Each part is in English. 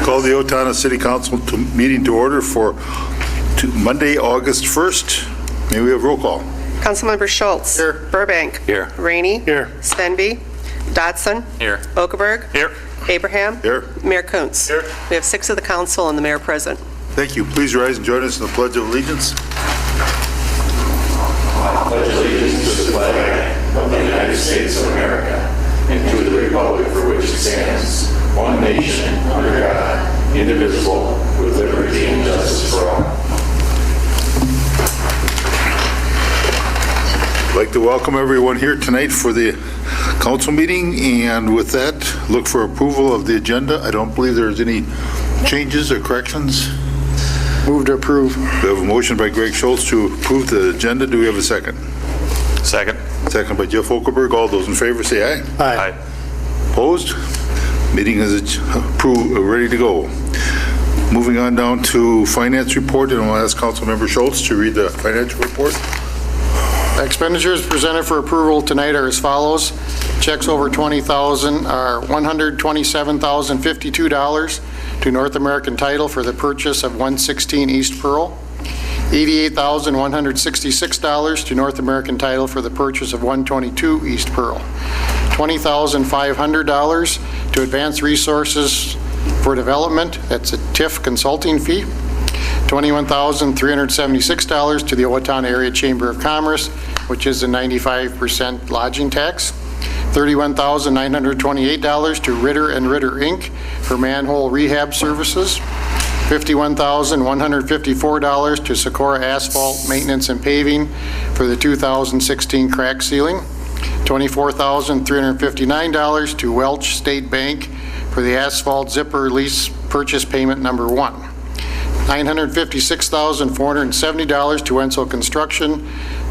Call the Owatonna City Council meeting to order for Monday, August 1st. May we have roll call? Councilmember Schultz. Here. Burbank. Here. Rainey. Here. Svenby. Dodson. Here. Okerberg. Here. Abraham. Here. Mayor Kuntz. Here. We have 6 of the council and the mayor present. Thank you. Please rise and join us in the Pledge of Allegiance. I pledge allegiance to the flag of the United States of America and to the republic for which it stands, one nation, under God, indivisible, with liberty and justice for all. I'd like to welcome everyone here tonight for the council meeting, and with that, look for approval of the agenda. I don't believe there's any changes or corrections. Move to approve. We have a motion by Greg Schultz to approve the agenda. Do we have a second? Second. Second by Jeff Okerberg. All those in favor say aye. Aye. Opposed? Meeting is approved, ready to go. Moving on down to finance report, and I'll ask Councilmember Schultz to read the financial report. Expenditures presented for approval tonight are as follows. Checks over $20,000 are $127,052 to North American Title for the purchase of 116 East Pearl. $88,166 to North American Title for the purchase of 122 East Pearl. $20,500 to Advanced Resources for Development, that's a TIF consulting fee. $21,376 to the Owatonna Area Chamber of Commerce, which is a 95% lodging tax. $31,928 to Ritter and Ritter Inc. for manhole rehab services. $51,154 to Socorro Asphalt Maintenance and Paving for the 2016 crack sealing. $24,359 to Welch State Bank for the asphalt zipper lease purchase payment number 1. $956,470 to Wenzel Construction,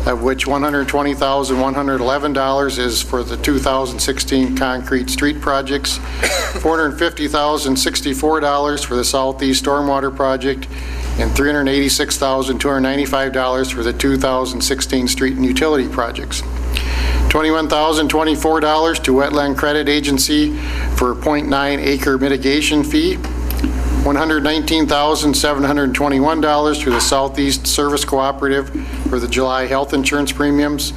of which $120,111 is for the 2016 concrete street projects, $450,064 for the Southeast Stormwater Project, and $386,295 for the 2016 street and utility projects. $21,024 to Wetland Credit Agency for a 0.9 acre mitigation fee. $119,721 to the Southeast Service Cooperative for the July health insurance premiums,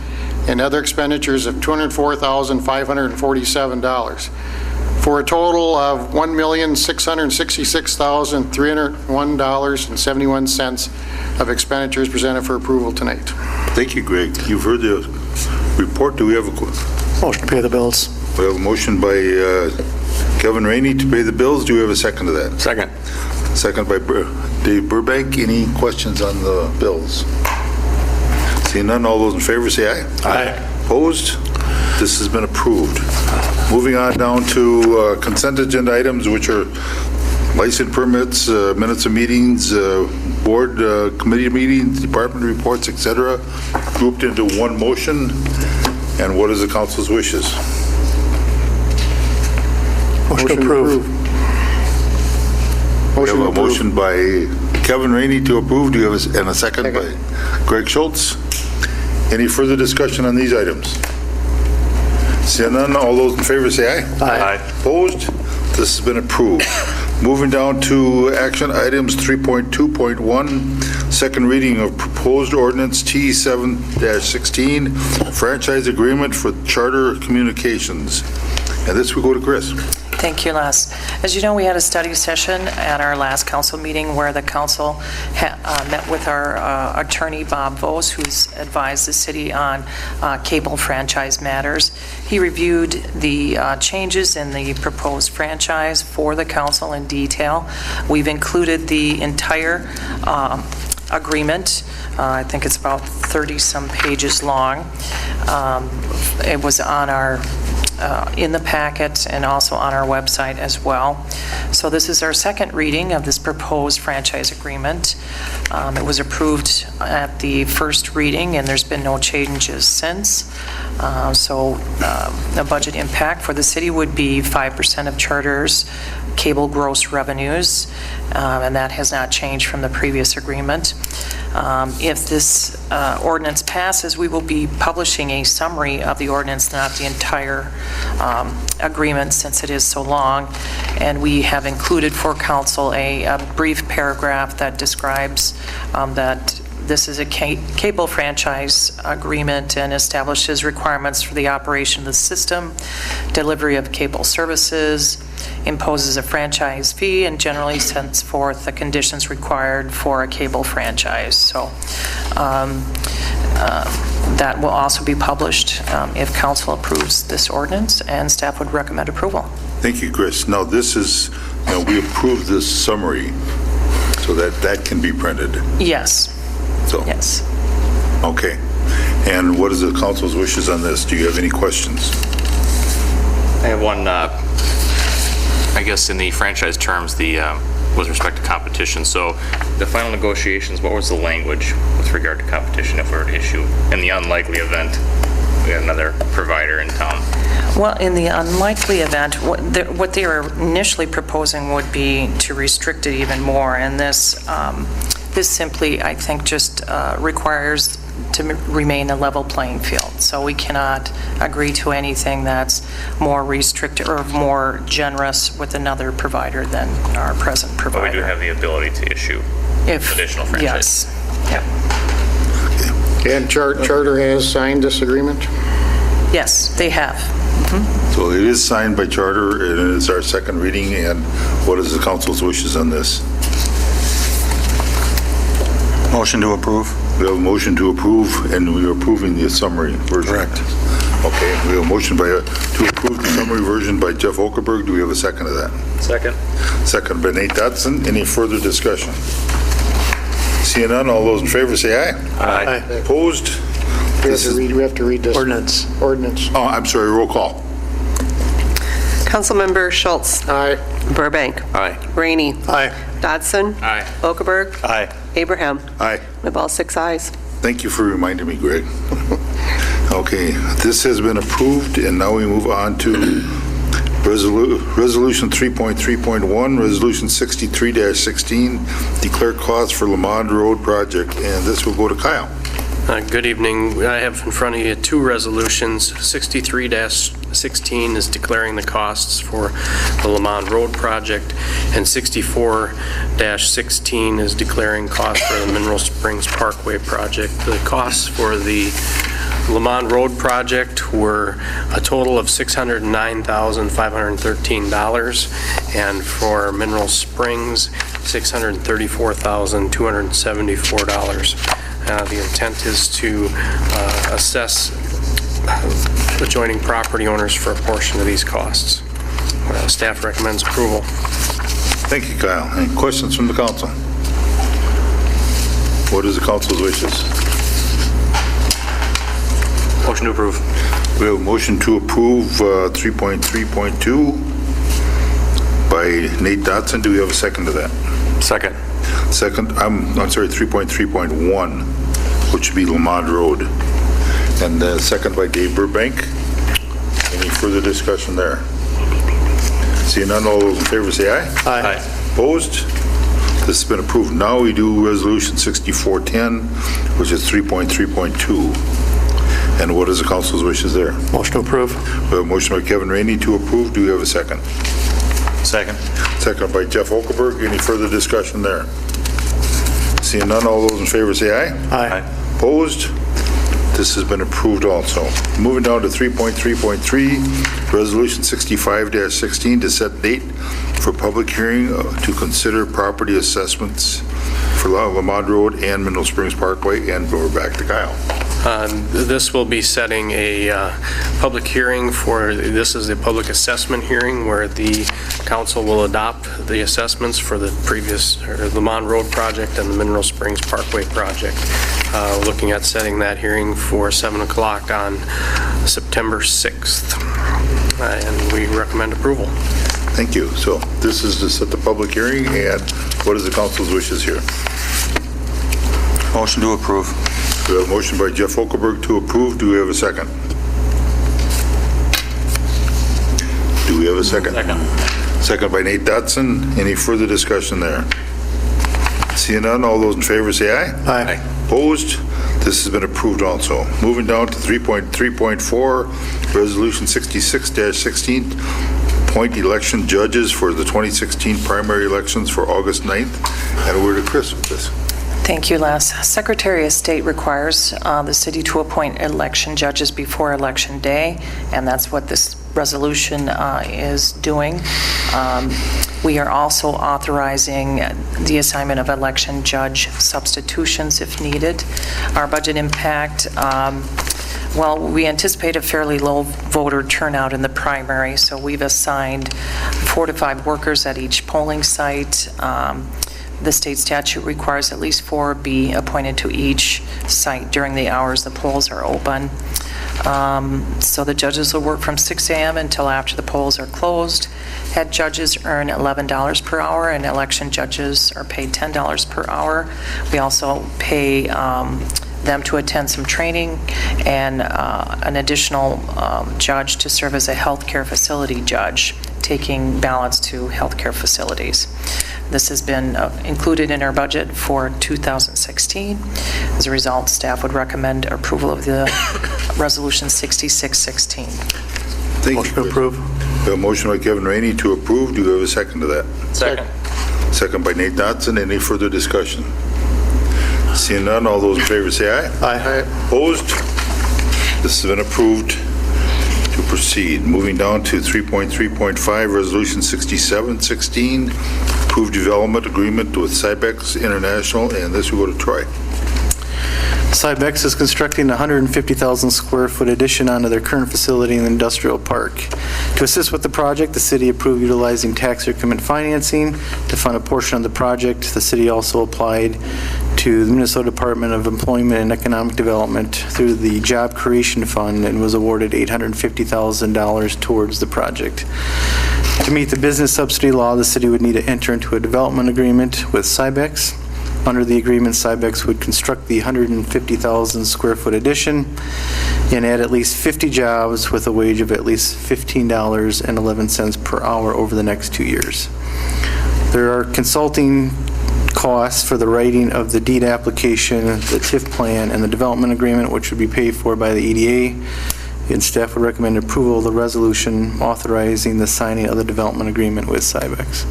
and other expenditures of $204,547, for a total of $1,666,301.71 of expenditures presented for approval tonight. Thank you, Greg. You've heard the report. Do we have a Motion to pay the bills. We have a motion by Kevin Rainey to pay the bills. Do we have a second to that? Second. Second by Dave Burbank. Any questions on the bills? Seeing none, all those in favor say aye. Aye. Opposed? This has been approved. Moving on down to consent agenda items, which are license permits, minutes of meetings, board committee meetings, department reports, etc., grouped into one motion. And what is the council's wishes? Motion to approve. We have a motion by Kevin Rainey to approve. Do you have a second by Greg Schultz? Any further discussion on these items? Seeing none, all those in favor say aye. Aye. Opposed? This has been approved. Moving down to action items 3.2.1, second reading of proposed ordinance T7-16, franchise agreement for Charter Communications. And this will go to Chris. Thank you, Les. As you know, we had a study session at our last council meeting where the council met with our attorney, Bob Vos, who's advised the city on cable franchise matters. He reviewed the changes in the proposed franchise for the council in detail. We've included the entire agreement. I think it's about 30-some pages long. It was on our in the packet and also on our website as well. So this is our second reading of this proposed franchise agreement. It was approved at the first reading and there's been no changes since. The budget impact for the city would be 5% of Charter's cable gross revenues, and that has not changed from the previous agreement. If this ordinance passes, we will be publishing a summary of the ordinance, not the entire agreement since it is so long. And we have included for council a brief paragraph that describes that this is a cable franchise agreement and establishes requirements for the operation of the system, delivery of cable services, imposes a franchise fee, and generally sets forth the conditions required for a cable franchise. So that will also be published if council approves this ordinance, and staff would recommend approval. Thank you, Chris. Now, this is, we approved this summary so that can be printed. Yes. So, Yes. okay. And what is the council's wishes on this? Do you have any questions? I have one, I guess in the franchise terms, with respect to competition. So the final negotiations, what was the language with regard to competition if we were to issue in the unlikely event we had another provider in town? Well, in the unlikely event, what they were initially proposing would be to restrict it even more, and this simply, I think, just requires to remain a level playing field. So we cannot agree to anything that's more restricted or more generous with another provider than our present provider. But we do have the ability to issue additional franchise. Yes. Yeah. And Charter has signed this agreement? Yes, they have. So it is signed by Charter, and it is our second reading, and what is the council's wishes on this? Motion to approve. We have a motion to approve, and we are approving the summary version. Correct. Okay, we have a motion to approve the summary version by Jeff Okerberg. Do we have a second of that? Second. Second by Nate Dodson. Any further discussion? Seeing none, all those in favor say aye. Aye. Opposed? We have to read this. Ordinance. Oh, I'm sorry, roll call. Councilmember Schultz. Aye. Burbank. Aye. Rainey. Aye. Dodson. Aye. Okerberg. Aye. Abraham. Aye. With all 6 ayes. Thank you for reminding me, Greg. Okay, this has been approved, and now we move on to Resolution 3.3.1, Resolution 63-16, declare costs for Lamond Road project, and this will go to Kyle. Good evening. I have in front of you 2 resolutions. 63-16 is declaring the costs for the Lamond Road project, and 64-16 is declaring costs for the Mineral Springs Parkway project. The costs for the Lamond Road project were a total of $609,513, and for Mineral Springs, $634,274. The intent is to assess adjoining property owners for a portion of these costs. Staff recommends approval. Thank you, Kyle. Any questions from the council? What is the council's wishes? Motion to approve. We have a motion to approve 3.3.2 by Nate Dodson. Do we have a second to that? Second. Second, I'm sorry, 3.3.1, which would be Lamond Road. And second by Dave Burbank. Any further discussion there? Seeing none, all those in favor say aye. Aye. Opposed? This has been approved. Now we do Resolution 6410, which is 3.3.2. And what is the council's wishes there? Motion to approve. We have a motion by Kevin Rainey to approve. Do we have a second? Second. Second by Jeff Okerberg. Any further discussion there? Seeing none, all those in favor say aye. Aye. Opposed? This has been approved also. Moving down to 3.3.3, Resolution 65-16 to set date for public hearing to consider property assessments for Lamond Road and Mineral Springs Parkway, and we're back to Kyle. This will be setting a public hearing for, this is the public assessment hearing where the council will adopt the assessments for the previous Lamond Road project and the Mineral Springs Parkway project. Looking at setting that hearing for 7 o'clock on September 6th. And we recommend approval. Thank you. So this is to set the public hearing, and what is the council's wishes here? Motion to approve. We have a motion by Jeff Okerberg to approve. Do we have a second? Do we have a second? Second. Second by Nate Dodson. Any further discussion there? Seeing none, all those in favor say aye. Aye. Opposed? This has been approved also. Moving down to 3.3.4, Resolution 66-16, appoint election judges for the 2016 primary elections for August 9th. And we're to Chris with this. Thank you, Les. Secretary of State requires the city to appoint election judges before Election Day, and that's what this resolution is doing. We are also authorizing the assignment of election judge substitutions if needed. Our budget impact, well, we anticipate a fairly low voter turnout in the primary, so we've assigned 4 to 5 workers at each polling site. The state statute requires at least 4 be appointed to each site during the hours the polls are open. So the judges will work from 6 a.m. until after the polls are closed. Head judges earn $11 per hour, and election judges are paid $10 per hour. We also pay them to attend some training and an additional judge to serve as a healthcare facility judge, taking ballots to healthcare facilities. This has been included in our budget for 2016. As a result, staff would recommend approval of the Resolution 6616. Thank Motion you. to approve. We have a motion by Kevin Rainey to approve. Do you have a second to that? Second. Second by Nate Dodson. Any further discussion? Seeing none, all those in favor say aye. Aye. Opposed? This has been approved to proceed. Moving down to 3.3.5, Resolution 6716, approved development agreement with Cybex International, and this will go to Troy. Cybex is constructing a 150,000 square foot addition onto their current facility in the industrial park. To assist with the project, the city approved utilizing tax increment financing to fund a portion of the project. The city also applied to the Minnesota Department of Employment and Economic Development through the Job Creation Fund and was awarded $850,000 towards the project. To meet the business subsidy law, the city would need to enter into a development agreement with Cybex. Under the agreement, Cybex would construct the 150,000 square foot addition and add at least 50 jobs with a wage of at least $15.11 per hour over the next 2 years. There are consulting costs for the writing of the deed application, the TIF plan, and the development agreement, which would be paid for by the EDA. And staff would recommend approval of the resolution authorizing the signing of the development agreement with Cybex.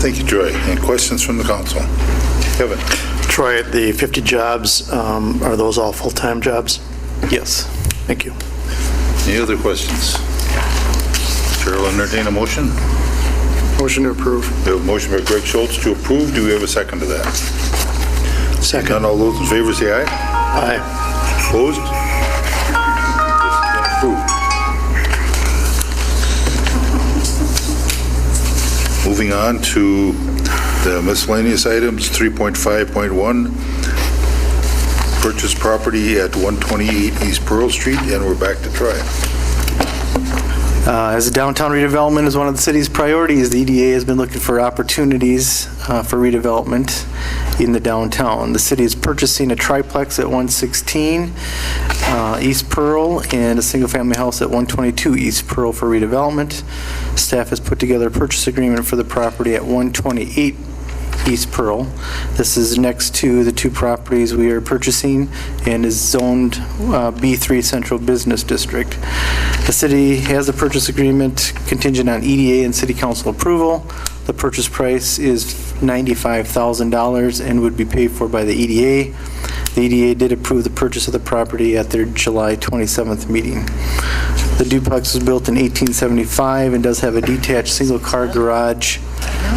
Thank you, Troy. Any questions from the council? Kevin? Troy, the 50 jobs, are those all full-time jobs? Yes. Thank you. Any other questions? Chair will entertain a motion. Motion to approve. We have a motion by Greg Schultz to approve. Do we have a second to that? Second. None, all those in favor say aye. Aye. Opposed? Approved. Moving on to the miscellaneous items, 3.5.1, purchase property at 128 East Pearl Street, and we're back to Troy. As downtown redevelopment is one of the city's priorities, the EDA has been looking for opportunities for redevelopment in the downtown. The city is purchasing a triplex at 116 East Pearl and a single-family house at 122 East Pearl for redevelopment. Staff has put together a purchase agreement for the property at 128 East Pearl. This is next to the 2 properties we are purchasing and is zoned B3 Central Business District. The city has a purchase agreement contingent on EDA and city council approval. The purchase price is $95,000 and would be paid for by the EDA. The EDA did approve the purchase of the property at their July 27th meeting. The duplex was built in 1875 and does have a detached single-car garage.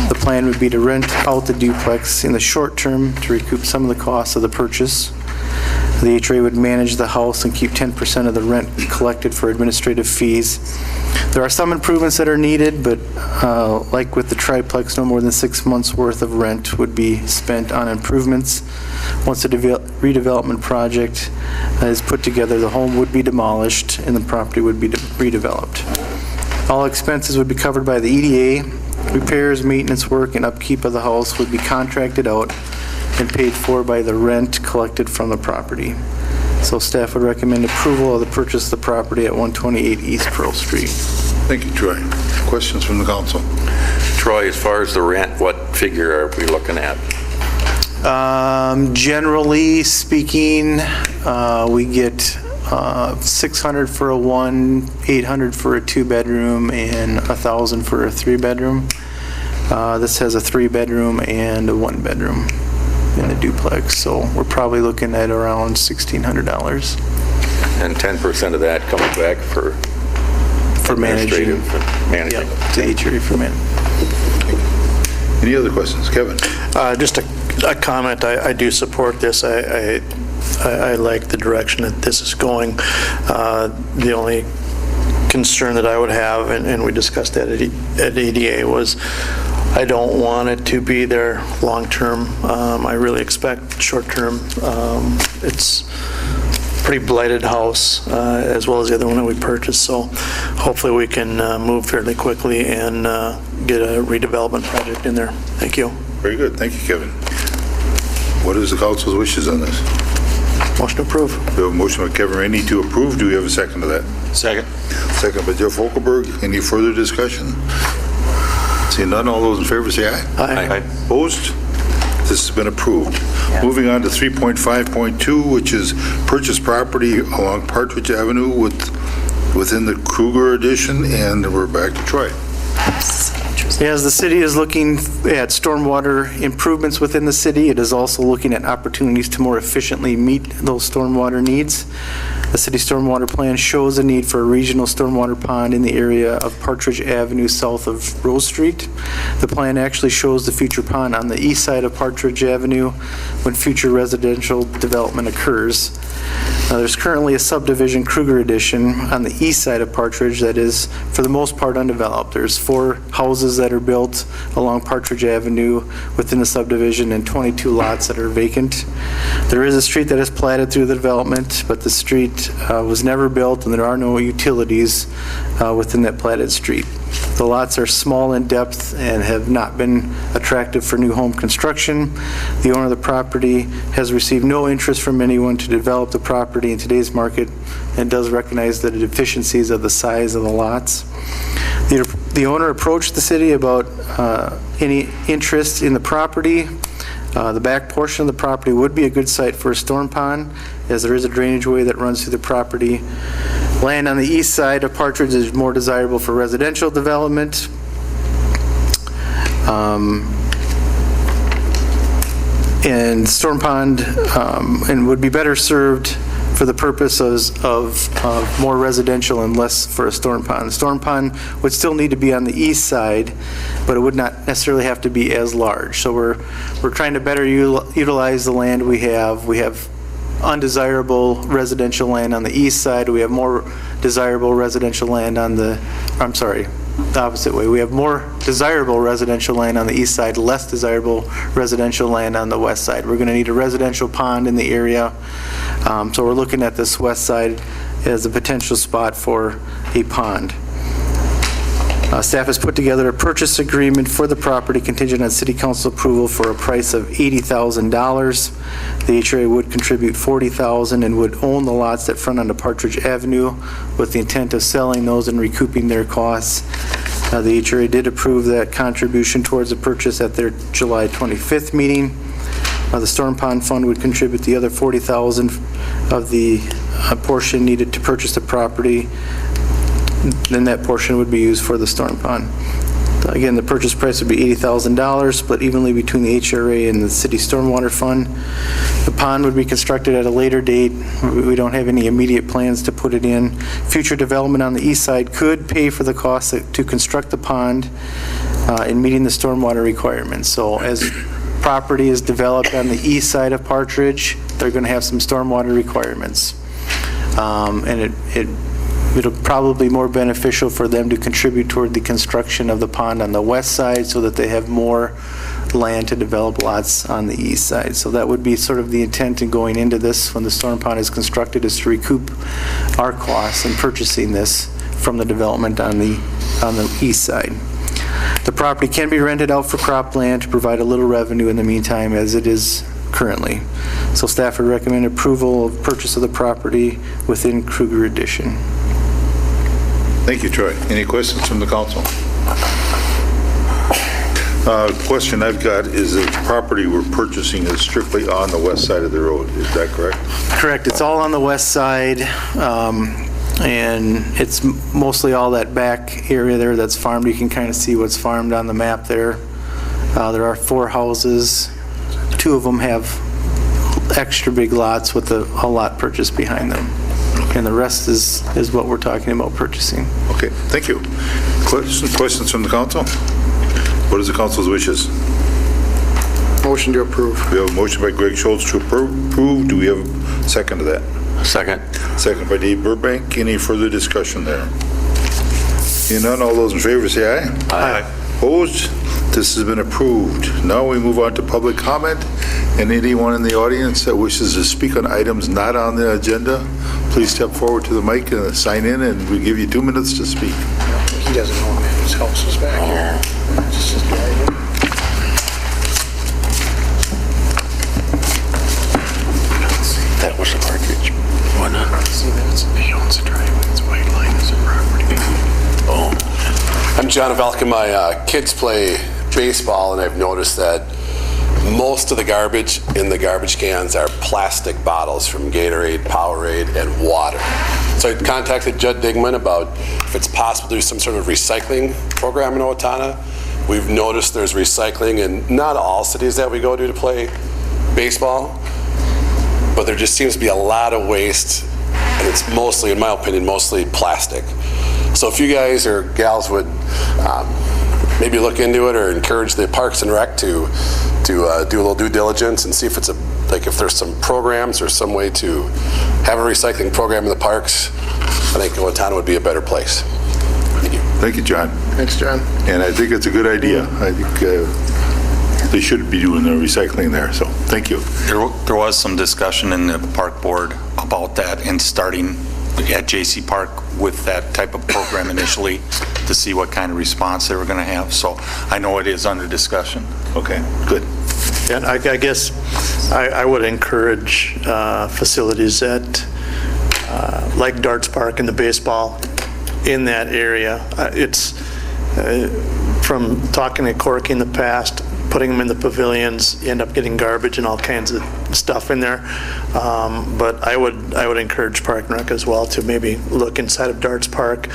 The plan would be to rent out the duplex in the short term to recoup some of the costs of the purchase. The HOA would manage the house and keep 10% of the rent collected for administrative fees. There are some improvements that are needed, but like with the triplex, no more than 6 months' worth of rent would be spent on improvements. Once the redevelopment project is put together, the home would be demolished and the property would be redeveloped. All expenses would be covered by the EDA. Repairs, maintenance work, and upkeep of the house would be contracted out and paid for by the rent collected from the property. So staff would recommend approval of the purchase of the property at 128 East Pearl Street. Thank you, Troy. Questions from the council? Troy, as far as the rent, what figure are we looking at? Generally speaking, we get 600 for a one, 800 for a two-bedroom, and 1,000 for a three-bedroom. This has a three-bedroom and a one-bedroom in the duplex, so we're probably looking at around $1,600 And 10% of that comes back for managing. administrative managing. Yep, to HRA for managing. Any other questions? Kevin? Just a comment, I do support this. I like the direction that this is going. The only concern that I would have, and we discussed that at ADA, was I don't want it to be there long-term. I really expect short-term. It's a pretty blighted house, as well as the other one that we purchased, so hopefully we can move fairly quickly and get a redevelopment project in there. Thank you. Very good. Thank you, Kevin. What is the council's wishes on this? Motion approved. We have a motion by Kevin Rainey to approve. Do we have a second to that? Second. Second by Jeff Olkenberg. Any further discussion? Seeing none, all those in favor say aye. Aye. Opposed? This has been approved. Moving on to 3.5.2, which is purchase property along Partridge Avenue within the Kruger addition, and we're back to Troy. As the city is looking at stormwater improvements within the city, it is also looking at opportunities to more efficiently meet those stormwater needs. The city stormwater plan shows a need for a regional stormwater pond in the area of Partridge Avenue south of Rose Street. The plan actually shows the future pond on the east side of Partridge Avenue when future residential development occurs. There's currently a subdivision, Kruger Addition, on the east side of Partridge that is, for the most part, undeveloped. There's 4 houses that are built along Partridge Avenue within the subdivision and 22 lots that are vacant. There is a street that is platted through the development, but the street was never built and there are no utilities within that platted street. The lots are small in depth and have not been attractive for new home construction. The owner of the property has received no interest from anyone to develop the property in today's market and does recognize the deficiencies of the size of the lots. The owner approached the city about any interest in the property. The back portion of the property would be a good site for a storm pond, as there is a drainage way that runs through the property. Land on the east side of Partridge is more desirable for residential development. And storm pond and would be better served for the purposes of more residential and less for a storm pond. The storm pond would still need to be on the east side, but it would not necessarily have to be as large. So we're trying to better utilize the land we have. We have undesirable residential land on the east side. We have more desirable residential land on the opposite way. We have more desirable residential land on the east side, less desirable residential land on the west side. We're going to need a residential pond in the area. So we're looking at this west side as a potential spot for a pond. Staff has put together a purchase agreement for the property contingent on city council approval for a price of $80,000. The HRA would contribute $40,000 and would own the lots that front onto Partridge Avenue with the intent of selling those and recouping their costs. The HRA did approve that contribution towards the purchase at their July 25th meeting. The Storm Pond Fund would contribute the other $40,000 of the portion needed to purchase the property. Then that portion would be used for the storm pond. Again, the purchase price would be $80,000, split evenly between the HRA and the city stormwater fund. The pond would be constructed at a later date. We don't have any immediate plans to put it in. Future development on the east side could pay for the cost to construct the pond in meeting the stormwater requirements. So as property is developed on the east side of Partridge, they're going to have some stormwater requirements. And it'll probably be more beneficial for them to contribute toward the construction of the pond on the west side so that they have more land to develop lots on the east side. So that would be sort of the intent in going into this when the storm pond is constructed, is to recoup our costs in purchasing this from the development on the east side. The property can be rented out for cropland to provide a little revenue in the meantime, as it is currently. So staff would recommend approval of purchase of the property within Kruger Addition. Thank you, Troy. Any questions from the council? Question I've got is that the property we're purchasing is strictly on the west side of the road. Is that correct? Correct. It's all on the west side, and it's mostly all that back area there that's farmed. You can kind of see what's farmed on the map there. There are 4 houses. 2 of them have extra big lots with a lot purchased behind them. And the rest is what we're talking about purchasing. Okay, thank you. Questions from the council? What is the council's wishes? Motion to approve. We have a motion by Greg Schultz to approve. Do we have a second to that? Second. Second by Dave Burbank. Any further discussion there? Seeing none, all those in favor say aye. Aye. Opposed? This has been approved. Now we move on to public comment. And anyone in the audience that wishes to speak on items not on the agenda, please step forward to the mic and sign in, and we give you 2 minutes to speak. He doesn't know his house is back here. That was a partridge. Why not? See, he owns a driveway. It's white line is a property. Oh. I'm John Avelka. My kids play baseball, and I've noticed that most of the garbage in the garbage cans are plastic bottles from Gatorade, Powerade, and water. So I contacted Judd Digman about if it's possible to do some sort of recycling program in Owatonna. We've noticed there's recycling in not all cities that we go to play baseball, but there just seems to be a lot of waste, and it's mostly, in my opinion, mostly plastic. So if you guys or gals would maybe look into it or encourage the Parks and Rec to do a little due diligence and see if it's if there's some programs or some way to have a recycling program in the parks, I think Owatonna would be a better place. Thank you. Thank you, John. Thanks, John. And I think it's a good idea. I think they should be doing the recycling there, so thank you. There was some discussion in the park board about that and starting at JC Park with that type of program initially to see what kind of response they were going to have. So I know it is under discussion. Okay, good. And I guess I would encourage facilities that, like Darts Park and the baseball in that area. It's from talking to Corky in the past, putting them in the pavilions, you end up getting garbage and all kinds of stuff in there. But I would encourage Park and Rec as well to maybe look inside of Darts Park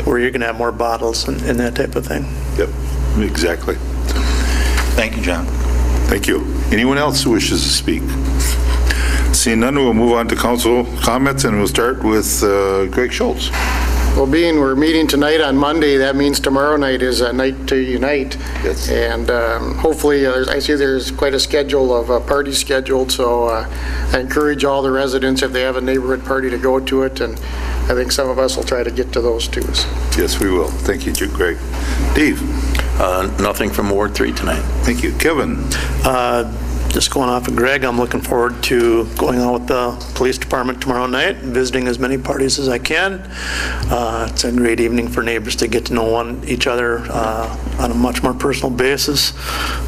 where you're going to have more bottles and that type of thing. Yep, exactly. Thank you, John. Thank you. Anyone else who wishes to speak? Seeing none, we'll move on to council comments, and we'll start with Greg Schultz. Well, being we're meeting tonight on Monday, that means tomorrow night is a night to unite. Yes. And hopefully, I see there's quite a schedule of parties scheduled, so I encourage all the residents, if they have a neighborhood party, to go to it, and I think some of us will try to get to those too. Yes, we will. Thank you, Greg. Dave? Nothing from Ward 3 tonight. Thank you. Kevin? Just going off of Greg, I'm looking forward to going out with the police department tomorrow night, visiting as many parties as I can. It's a great evening for neighbors to get to know each other on a much more personal basis.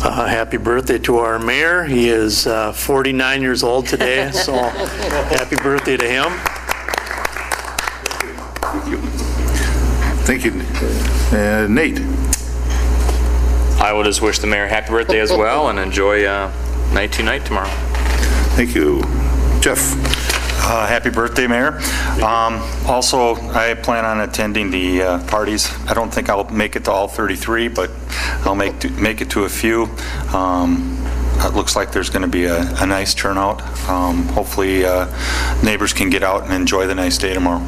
Happy birthday to our mayor. He is 49 years old today, so happy birthday to him. Thank you. Nate? I would just wish the mayor happy birthday as well and enjoy night to night tomorrow. Thank you. Jeff? Happy birthday, Mayor. Also, I plan on attending the parties. I don't think I'll make it to all 33, but I'll make it to a few. It looks like there's going to be a nice turnout. Hopefully, neighbors can get out and enjoy the nice day tomorrow.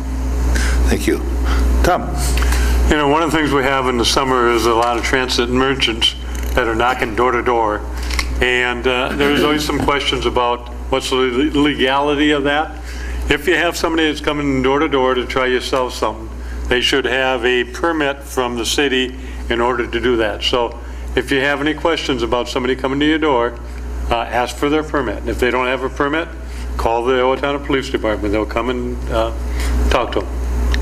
Thank you. Tom? You know, one of the things we have in the summer is a lot of transit merchants that are knocking door to door. And there's always some questions about what's the legality of that. If you have somebody that's coming door to door to try to sell something, they should have a permit from the city in order to do that. So if you have any questions about somebody coming to your door, ask for their permit. And if they don't have a permit, call the Owatonna Police Department. They'll come and talk to them.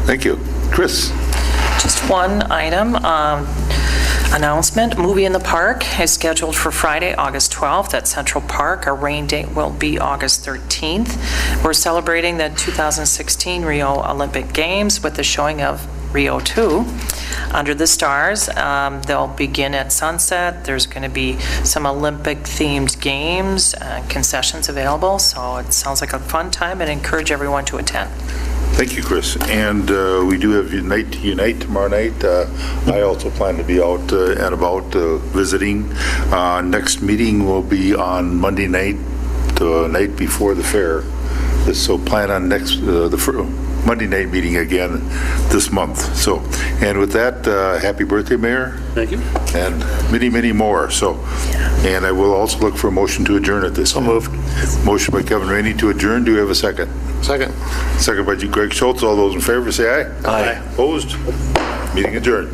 Thank you. Chris? Just one item. Announcement, Movie in the Park is scheduled for Friday, August 12th at Central Park. Our rain date will be August 13th. We're celebrating the 2016 Rio Olympic Games with the showing of Rio 2. Under the Stars, they'll begin at sunset. There's going to be some Olympic-themed games, concessions available, so it sounds like a fun time and encourage everyone to attend. Thank you, Chris. And we do have Unite tomorrow night. I also plan to be out and about visiting. Next meeting will be on Monday night, the night before the fair. So plan on Monday night meeting again this month. So, and with that, happy birthday, Mayor. Thank you. And many, many more. So, and I will also look for a motion to adjourn at this. So moved. Motion by Kevin Rainey to adjourn. Do we have a second? Second. Second by Greg Schultz. All those in favor say aye. Aye. Opposed? Meeting adjourned.